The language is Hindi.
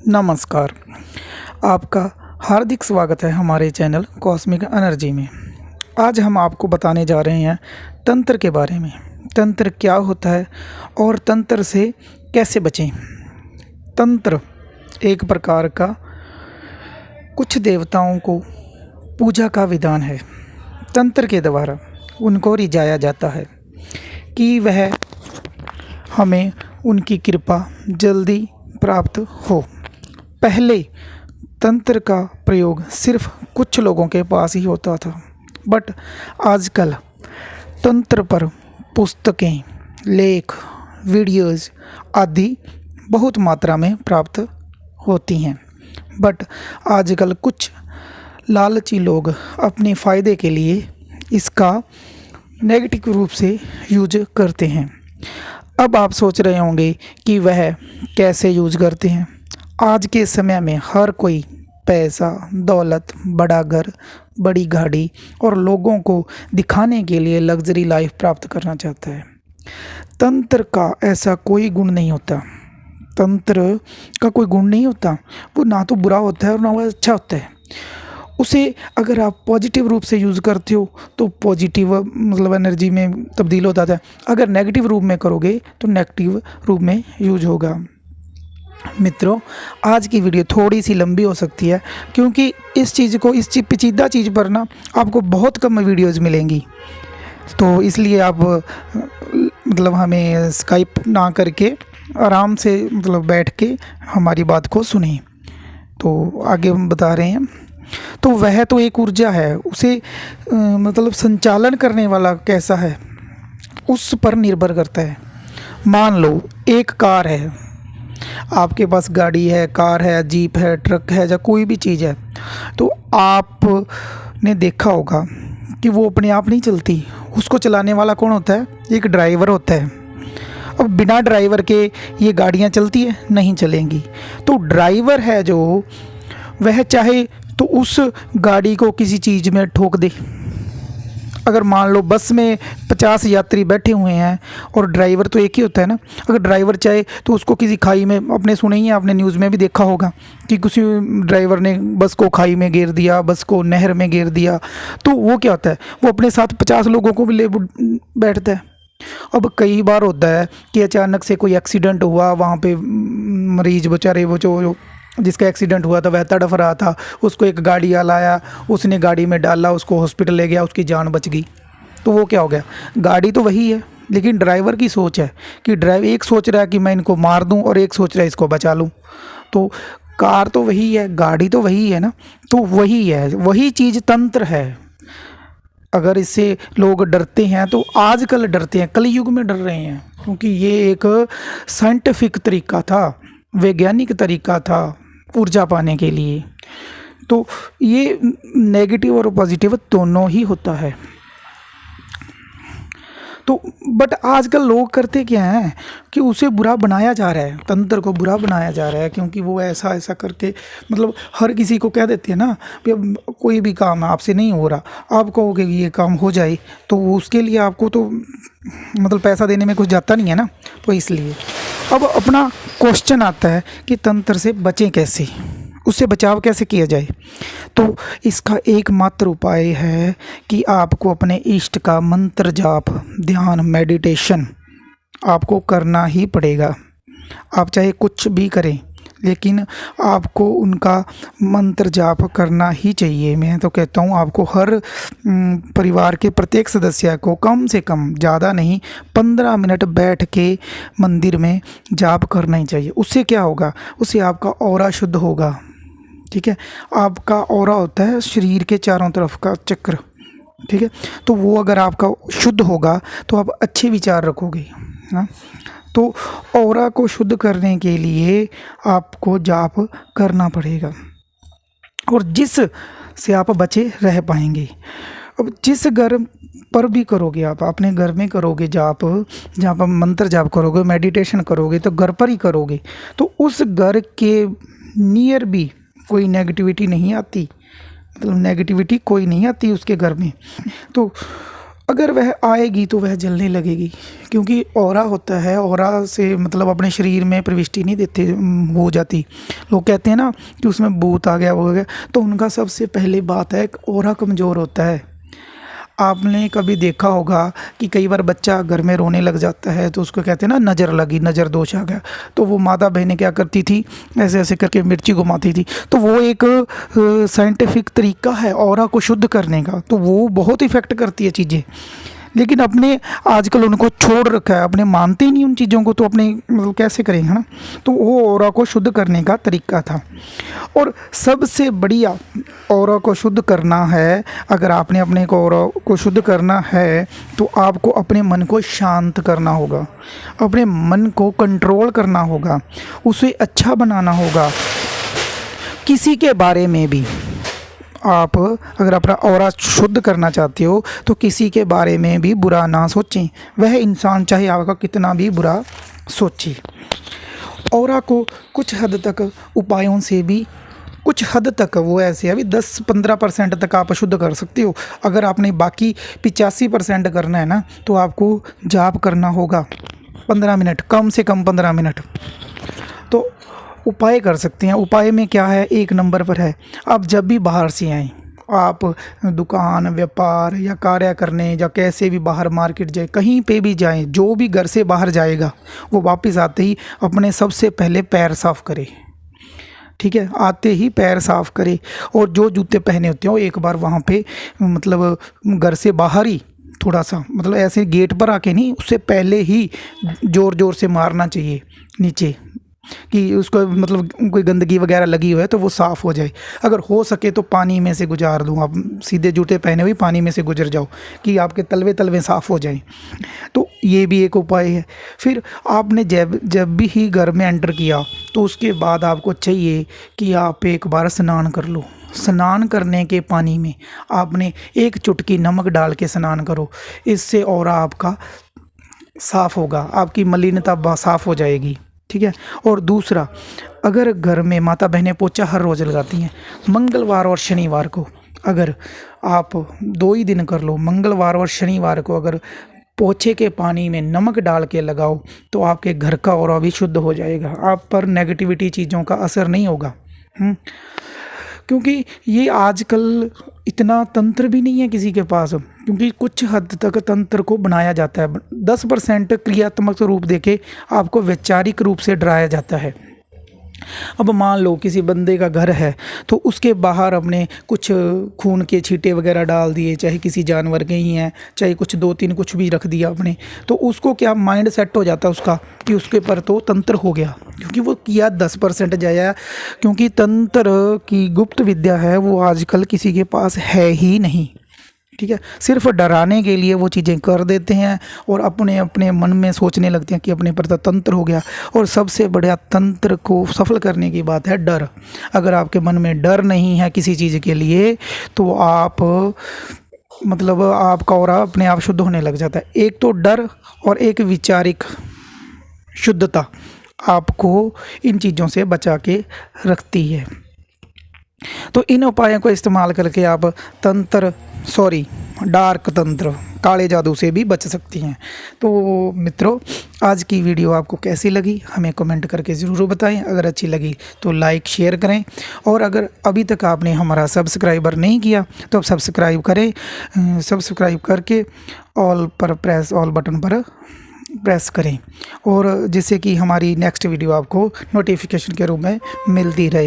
नमस्कार। आपका हार्दिक स्वागत है हमारे चैनल कॉस्मिक एनर्जी में। आज हम आपको बताने जा रहे हैं तंत्र के बारे में। तंत्र क्या होता है और तंत्र से कैसे बचें। तंत्र एक प्रकार का कुछ देवताओं को पूजा का विधान है। तंत्र के द्वारा उनको रिझाया जाता है कि वह हमें उनकी कृपा जल्दी प्राप्त हो। पहले तंत्र का प्रयोग सिर्फ कुछ लोगों के पास ही होता था, बट आजकल तंत्र पर पुस्तकें, लेख, वीडियोज़ आदि बहुत मात्रा में प्राप्त होती हैं। बट आजकल कुछ लालची लोग अपने फ़ायदे के लिए इसका नेगेटिव रूप से यूज करते हैं। अब आप सोच रहे होंगे कि वह कैसे यूज करते हैं। आज के समय में हर कोई पैसा, दौलत, बड़ा घर, बड़ी गाड़ी और लोगों को दिखाने के लिए लग्जरी लाइफ प्राप्त करना चाहता है। तंत्र का ऐसा कोई गुण नहीं होता। तंत्र का कोई गुण नहीं होता। वो ना तो बुरा होता है और ना वो अच्छा होता है। उसे अगर आप पॉजिटिव रूप से यूज़ करते हो तो पॉजिटिव मतलब एनर्जी में तब्दील होता है। अगर नेगेटिव रूप में करोगे तो नेगेटिव रूप में यूज होगा। मित्रों, आज की वीडियो थोड़ी सी लंबी हो सकती है क्योंकि इस पेचीदा चीज़ पर ना आपको बहुत कम वीडियोज़ मिलेंगी। तो इसलिए आप मतलब हमें स्काइप ना करके आराम से मतलब बैठ के हमारी बात को सुनिए। तो आगे हम बता रहे हैं। तो वह तो एक ऊर्जा है, उसे मतलब संचालन करने वाला कैसा है उस पर निर्भर करता है। मान लो एक कार है, आपके पास गाड़ी है, कार है, जीप है, ट्रक है या कोई भी चीज़ है, तो आपने देखा होगा कि वो अपने आप नहीं चलती। उसको चलाने वाला कौन होता है? एक ड्राइवर होता है। अब बिना ड्राइवर के ये गाड़ियाँ चलती है? नहीं चलेंगी। तो ड्राइवर है जो, वह चाहे तो उस गाड़ी को किसी चीज़ में ठोक दे। अगर मान लो बस में 50 यात्री बैठे हुए हैं और ड्राइवर तो एक ही होता है ना। अगर ड्राइवर चाहे तो उसको किसी खाई में, आपने सुना ही है, आपने न्यूज़ में भी देखा होगा कि किसी ड्राइवर ने बस को खाई में गिर दिया, बस को नहर में गिर दिया। तो वो क्या होता है, वो अपने साथ 50 लोगों को भी ले बैठता है। अब कई बार होता है कि अचानक से कोई एक्सीडेंट हुआ, वहाँ पे मरीज बेचारे वो जो जिसका एक्सीडेंट हुआ था वह तड़फ रहा था, उसको एक गाड़ी वाला आया, उसने गाड़ी में डाला, उसको हॉस्पिटल ले गया, उसकी जान बच गई। तो वो क्या हो गया? गाड़ी तो वही है लेकिन ड्राइवर की सोच है कि ड्राइवर एक सोच रहा है कि मैं इनको मार दूं और एक सोच रहा है इसको बचा लूं। तो कार तो वही है, गाड़ी तो वही है ना। तो वही है, वही चीज़ तंत्र है। अगर इससे लोग डरते हैं तो आजकल डरते हैं, कलयुग में डर रहे हैं, क्योंकि ये एक साइंटिफिक तरीका था, वैज्ञानिक तरीका था ऊर्जा पाने के लिए। तो ये नेगेटिव और पॉजिटिव दोनों ही होता है। तो बट आजकल लोग करते क्या हैं कि उसे बुरा बनाया जा रहा है, तंत्र को बुरा बनाया जा रहा है, क्योंकि वो ऐसा ऐसा करके मतलब हर किसी को कह देते हैं ना कि अब कोई भी काम आपसे नहीं हो रहा, आप कहोगे कि ये काम हो जाए तो उसके लिए आपको तो मतलब पैसा देने में कुछ जाता नहीं है ना। तो इसलिए अब अपना क्वेश्चन आता है कि तंत्र से बचें कैसे, उससे बचाव कैसे किया जाए। तो इसका एकमात्र उपाय है कि आपको अपने इष्ट का मंत्र जाप, ध्यान, मेडिटेशन आपको करना ही पड़ेगा। आप चाहे कुछ भी करें लेकिन आपको उनका मंत्र जाप करना ही चाहिए। मैं तो कहता हूँ आपको हर परिवार के प्रत्येक सदस्य को कम से कम, ज़्यादा नहीं, 15 मिनट बैठ के मंदिर में जाप करना ही चाहिए। उससे क्या होगा? उससे आपका ऑरा शुद्ध होगा। ठीक है, आपका ऑरा होता है शरीर के चारों तरफ का चक्र। ठीक है, तो वो अगर आपका शुद्ध होगा तो आप अच्छे विचार रखोगे ना। तो ऑरा को शुद्ध करने के लिए आपको जाप करना पड़ेगा और जिस से आप बचे रह पाएंगे। अब जिस घर पर भी करोगे, आप अपने घर में करोगे जाप, जहाँ पर मंत्र जाप करोगे, मेडिटेशन करोगे, तो घर पर ही करोगे, तो उस घर के नियर भी कोई नेगेटिविटी नहीं आती, मतलब नेगेटिविटी कोई नहीं आती उसके घर में। तो अगर वह आएगी तो वह जलने लगेगी, क्योंकि ऑरा होता है, ऑरा से मतलब अपने शरीर में प्रविष्टि नहीं देते हो जाती। लोग कहते हैं ना कि उसमें भूत आ गया वो हो गया, तो उनका सबसे पहले बात है ऑरा कमज़ोर होता है। आपने कभी देखा होगा कि कई बार बच्चा घर में रोने लग जाता है तो उसको कहते हैं ना नज़र लगी, नज़र दोष आ गया। तो वो माता बहनें क्या करती थी, ऐसे ऐसे करके मिर्ची घुमाती थी। तो वो एक साइंटिफिक तरीका है ऑरा को शुद्ध करने का, तो वो बहुत इफ़ेक्ट करती है चीज़ें। लेकिन अपने आजकल उनको छोड़ रखा है, अपने मानते ही नहीं उन चीज़ों को, तो अपने मतलब कैसे करें, है ना। तो वो ऑरा को शुद्ध करने का तरीका था। और सबसे बढ़िया ऑरा को शुद्ध करना है, अगर आपने अपने को ऑरा को शुद्ध करना है तो आपको अपने मन को शांत करना होगा, अपने मन को कंट्रोल करना होगा, उसे अच्छा बनाना होगा। किसी के बारे में भी आप अगर अपना ऑरा शुद्ध करना चाहते हो तो किसी के बारे में भी बुरा ना सोचें, वह इंसान चाहे आपका कितना भी बुरा सोचे। ऑरा को कुछ हद तक उपायों से भी, कुछ हद तक वो ऐसे अभी 10-15% तक आप शुद्ध कर सकते हो। अगर आपने बाकी 85% करना है ना, तो आपको जाप करना होगा 15 मिनट, कम से कम 15 मिनट। तो उपाय कर सकते हैं। उपाय में क्या है, एक नंबर पर है, आप जब भी बाहर से आएँ, आप दुकान, व्यापार या कार्य करने या कैसे भी बाहर मार्केट जाए, कहीं पे भी जाएं, जो भी घर से बाहर जाएगा वो वापस आते ही अपने सबसे पहले पैर साफ़ करे। ठीक है, आते ही पैर साफ़ करे, और जो जूते पहने होते हैं वो एक बार वहाँ पे मतलब घर से बाहर ही थोड़ा सा, मतलब ऐसे गेट पर आके नहीं, उससे पहले ही ज़ोर ज़ोर से मारना चाहिए नीचे, कि उसको मतलब कोई गंदगी वगैरह लगी हुई है तो वो साफ़ हो जाए। अगर हो सके तो पानी में से गुजार दूँ, आप सीधे जूते पहने हुए पानी में से गुजर जाओ कि आपके तलवे तलवे साफ़ हो जाएं। तो ये भी एक उपाय है। फिर आपने जब भी ही घर में एंटर किया तो उसके बाद आपको चाहिए कि आप एक बार स्नान कर लो। स्नान करने के पानी में आपने एक चुटकी नमक डाल के स्नान करो, इससे ऑरा आपका साफ़ होगा, आपकी मलिनता साफ़ हो जाएगी। ठीक है। और दूसरा, अगर घर में माता बहनें पोछा हर रोज़ लगाती हैं, मंगलवार और शनिवार को अगर आप 2 ही दिन कर लो, मंगलवार और शनिवार को अगर पोछे के पानी में नमक डाल के लगाओ तो आपके घर का ऑरा भी शुद्ध हो जाएगा, आप पर नेगेटिविटी चीज़ों का असर नहीं होगा। क्योंकि ये आजकल इतना तंत्र भी नहीं है किसी के पास, क्योंकि कुछ हद तक तंत्र को बनाया जाता है। 10% क्रियात्मक रूप देके आपको वैचारिक रूप से डराया जाता है। अब मान लो किसी बंदे का घर है तो उसके बाहर अपने कुछ खून के छींटे वगैरह डाल दिए, चाहे किसी जानवर के ही हैं, चाहे कुछ 2-3 कुछ भी रख दिया आपने, तो उसको क्या माइंड सेट हो जाता है उसका कि उसके पर तो तंत्र हो गया, क्योंकि वो किया 10% जाया। क्योंकि तंत्र की गुप्त विद्या है वो आजकल किसी के पास है ही नहीं। ठीक है, सिर्फ डराने के लिए वो चीज़ें कर देते हैं और अपने अपने मन में सोचने लगते हैं कि अपने पर तो तंत्र हो गया। और सबसे बड़ा तंत्र को सफल करने की बात है डर। अगर आपके मन में डर नहीं है किसी चीज़ के लिए तो आप मतलब आपका ऑरा अपने आप शुद्ध होने लग जाता है। एक तो डर और एक वैचारिक शुद्धता आपको इन चीज़ों से बचा के रखती है। तो इन उपायों को इस्तेमाल करके आप डार्क तंत्र, काले जादू से भी बच सकती हैं। तो मित्रों, आज की वीडियो आपको कैसी लगी हमें कमेंट करके ज़रूर बताएं। अगर अच्छी लगी तो लाइक शेयर करें, और अगर अभी तक आपने हमारा सब्सक्राइबर नहीं किया तो आप सब्सक्राइब करें। सब्सक्राइब करके ऑल बटन पर प्रेस करें, और जिससे कि हमारी नेक्स्ट वीडियो आपको नोटिफिकेशन के रूप में मिलती रहे।